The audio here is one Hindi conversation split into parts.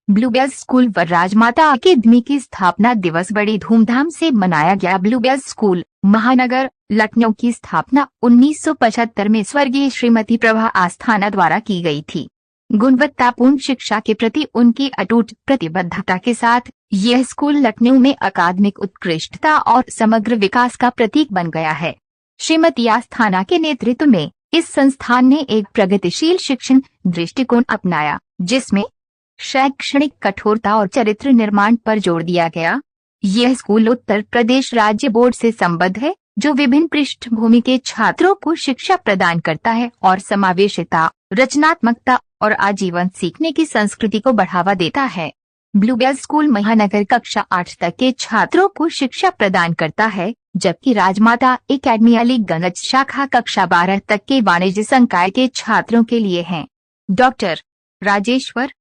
ब्लूबेल स्कूल व राजमाता अकेदमी की स्थापना दिवस बड़ी धूमधाम से मनाया गया। ब्लूबेल स्कूल महानगर लखनऊ की स्थापना 1975 में स्वर्गीय श्रीमती प्रभा आस्थाना द्वारा की गई थी। गुणवत्तापूर्ण शिक्षा के प्रति उनकी अटूट प्रतिबद्धता के साथ यह स्कूल लखनऊ में अकादमिक उत्कृष्टता और समग्र विकास का प्रतीक बन गया है। श्रीमती आस्थाना के नेतृत्व में इस संस्थान ने एक प्रगतिशील शिक्षण दृष्टिकोण अपनाया, जिसमें शैक्षणिक कठोरता और चरित्र निर्माण पर जोर दिया गया। यह स्कूल उत्तर प्रदेश राज्य बोर्ड से संबद्ध है, जो विभिन्न पृष्ठभूमि के छात्रों को शिक्षा प्रदान करता है और समावेशिता, रचनात्मकता और आजीवन सीखने की संस्कृति को बढ़ावा देता है। ब्लूबेल स्कूल महानगर कक्षा 8 तक के छात्रों को शिक्षा प्रदान करता है, जबकि राजमाता एकेडमी अलीगंज शाखा कक्षा 12 तक के वाणिज्य संकाय के छात्रों के लिए है। डॉक्टर राजेश्वर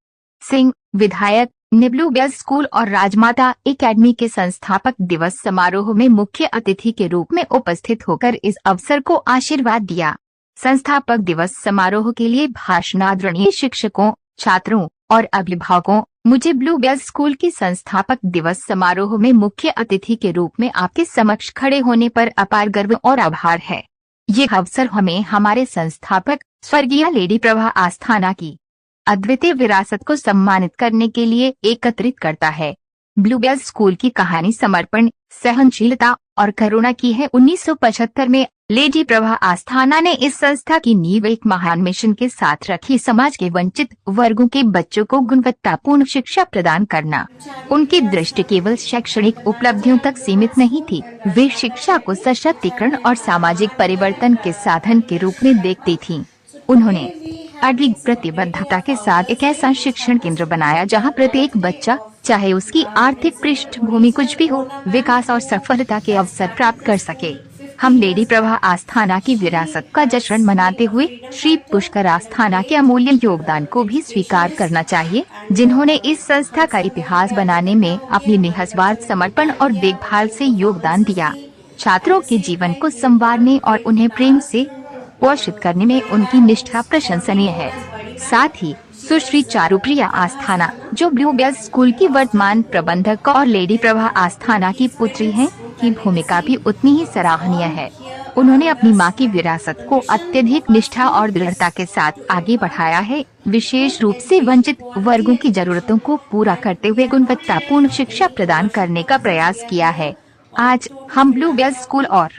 सिंह विधायक ने ब्लूबेल स्कूल और राजमाता एकेडमी के संस्थापक दिवस समारोह में मुख्य अतिथि के रूप में उपस्थित होकर इस अवसर को आशीर्वाद दिया। संस्थापक दिवस समारोह के लिए भाषण आदरणीय शिक्षकों, छात्रों और अभिभावकों, मुझे ब्लूबेल स्कूल की संस्थापक दिवस समारोह में मुख्य अतिथि के रूप में आपके समक्ष खड़े होने पर अपार गर्व और आभार है। ये अवसर हमें हमारे संस्थापक स्वर्गीय लेडी प्रभा आस्थाना की अद्वितीय विरासत को सम्मानित करने के लिए एकत्रित करता है। ब्लूबेल स्कूल की कहानी समर्पण, सहनशीलता और करुणा की है। 1975 में लेडी प्रभा आस्थाना ने इस संस्था की नींव एक महान मिशन के साथ रखी। समाज के वंचित वर्गों के बच्चों को गुणवत्तापूर्ण शिक्षा प्रदान करना। उनकी दृष्टि केवल शैक्षणिक उपलब्धियों तक सीमित नहीं थी, वे शिक्षा को सशक्तिकरण और सामाजिक परिवर्तन के साधन के रूप में देखती थीं। उन्होंने अडिग प्रतिबद्धता के साथ एक ऐसा शिक्षण केंद्र बनाया जहां प्रत्येक बच्चा, चाहे उसकी आर्थिक पृष्ठभूमि कुछ भी हो, विकास और सफलता के अवसर प्राप्त कर सके। हम लेडी प्रभा आस्थाना की विरासत का जश्न मनाते हुए श्री पुष्कर आस्थाना के अमूल्य योगदान को भी स्वीकार करना चाहिए, जिन्होंने इस संस्था का इतिहास बनाने में अपनी निस्वार्थ समर्पण और देखभाल से योगदान दिया। छात्रों के जीवन को संवारने और उन्हें प्रेम से पोषित करने में उनकी निष्ठा प्रशंसनीय है। साथ ही सुश्री चारुप्रिया आस्थाना, जो ब्लूबेल स्कूल की वर्तमान प्रबंधक और लेडी प्रभा आस्थाना की पुत्री हैं, की भूमिका भी उतनी ही सराहनीय है। उन्होंने अपनी मां की विरासत को अत्यधिक निष्ठा और दृढ़ता के साथ आगे बढ़ाया है, विशेष रूप से वंचित वर्गों की जरूरतों को पूरा करते हुए गुणवत्तापूर्ण शिक्षा प्रदान करने का प्रयास किया है। आज हम ब्लूबेल स्कूल और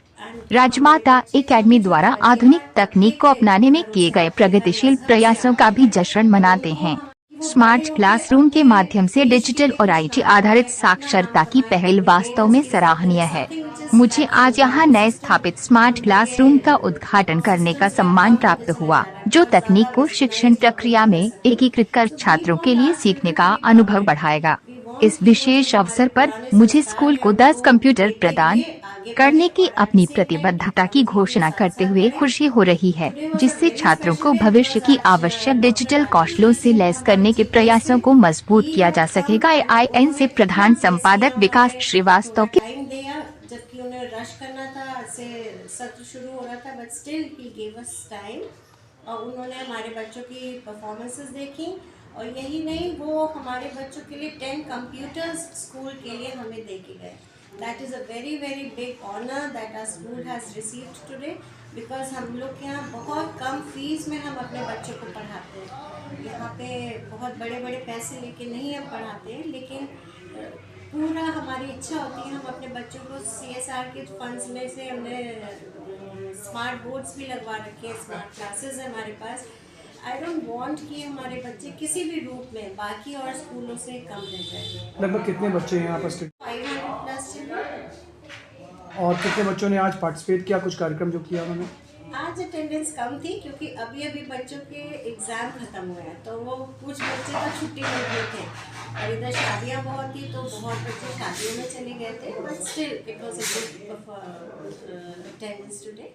राजमाता एकेडमी द्वारा आधुनिक तकनीक को अपनाने में किए गए प्रगतिशील प्रयासों का भी जश्न मनाते हैं। स्मार्ट क्लासरूम के माध्यम से डिजिटल और आईटी आधारित साक्षरता की पहल वास्तव में सराहनीय है। मुझे आज यहाँ नए स्थापित स्मार्ट क्लासरूम का उद्घाटन करने का सम्मान प्राप्त हुआ, जो तकनीक को शिक्षण प्रक्रिया में एकीकृत कर छात्रों के लिए सीखने का अनुभव बढ़ाएगा। इस विशेष अवसर पर मुझे स्कूल को 10 कंप्यूटर प्रदान करने की अपनी प्रतिबद्धता की घोषणा करते हुए खुशी हो रही है, जिससे छात्रों को भविष्य की आवश्यक डिजिटल कौशलों से लैस करने के प्रयासों को मजबूत किया जा सकेगा। IIN से प्रधान संपादक विकास श्रीवास्तव के जबकि उन्हें रश करना था, से सत्र शुरू हो रहा था, but still he give us time और उन्होंने हमारे बच्चों की परफॉर्मेंसेस देखी और यही नहीं, वो हमारे बच्चों के लिए 10 कंप्यूटर्स स्कूल के लिए हमें दे के गए। That is a very very big honor that our school has received today, because हम लोग के यहाँ बहुत कम फीस में हम अपने बच्चों को पढ़ाते हैं। यहाँ पे बहुत बड़े बड़े पैसे लेके नहीं हम पढ़ाते हैं, लेकिन पूरा हमारी इच्छा होती है हम अपने बच्चों को CSR के फंड्स में से हमने स्मार्ट बोर्ड्स भी लगवा रखे हैं, स्मार्ट क्लासेस है हमारे पास। आई डोंट वांट कि हमारे बच्चे किसी भी रूप में बाकी और स्कूलों से कम रह जाए। लगभग कितने बच्चे हैं यहाँ पर? 500+ और कितने बच्चों ने आज पार्टिसिपेट किया, कुछ कार्यक्रम जो किया उन्होंने? आज अटेंडेंस कम थी क्योंकि अभी बच्चों के एग्ज़ाम ख़त्म हुए हैं, तो वो कुछ बच्चे तो छुट्टी में गए थे और इधर शादियाँ बहुत थी, तो बहुत बच्चे शादियों में चले गए थे, but still it was a good attendance today.